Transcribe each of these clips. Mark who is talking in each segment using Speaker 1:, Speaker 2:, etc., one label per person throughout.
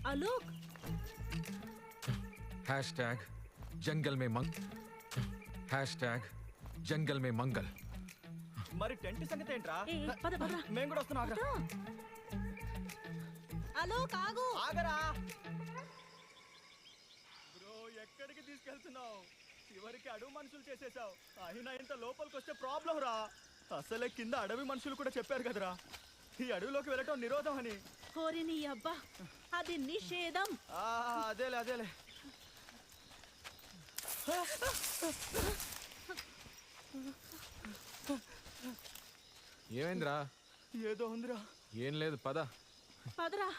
Speaker 1: आलोक
Speaker 2: जंगल में मंगल
Speaker 3: మరి టెంట్ సంగతి ఏంట్రా?
Speaker 1: పద పద
Speaker 3: మేము కూడా వస్తున్నాం. ఆగరా
Speaker 1: आलोक ఆగు.
Speaker 3: ఆగరా బ్రో, ఎక్కడికి తీసుకెళ్తున్నావు? చివరికి అడవి మనుషులు చేసేసావు. అయినా ఇంత లోపలికి వస్తే ప్రాబ్లం రా. అసలే కింద అడవి మనుషులు కూడా చెప్పారు కదరా ఈ అడవిలోకి వెళ్ళటం నిరోధం అని.
Speaker 1: ఓరి నీ అబ్బా, అది నిషేధం.
Speaker 3: అదేలే
Speaker 2: ఏమైందిరా?
Speaker 3: ఏదో ఉందిరా.
Speaker 2: ఏం లేదు, పద.
Speaker 1: పదరా.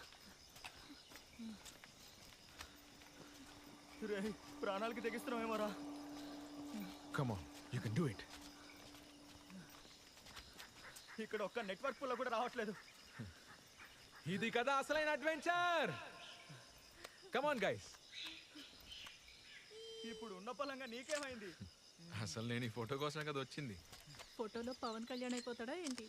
Speaker 3: రే, ప్రాణాలకి తెగిస్తున్నామేమోరా.
Speaker 2: Come on, you can do it.
Speaker 3: ఇక్కడ ఒక్క నెట్వర్క్ పుల్ల కూడా రావట్లేదు.
Speaker 2: ఇది కదా అసలైన అడ్వెంచర్. Come on guys.
Speaker 3: ఇప్పుడు ఉన్న పలంగా నీకేమైంది?
Speaker 2: అసలు నేను ఈ ఫోటో కోసం కదా వచ్చింది.
Speaker 1: ఫోటోలో పవన్ కళ్యాణ్ అయిపోతాడా ఏంటి?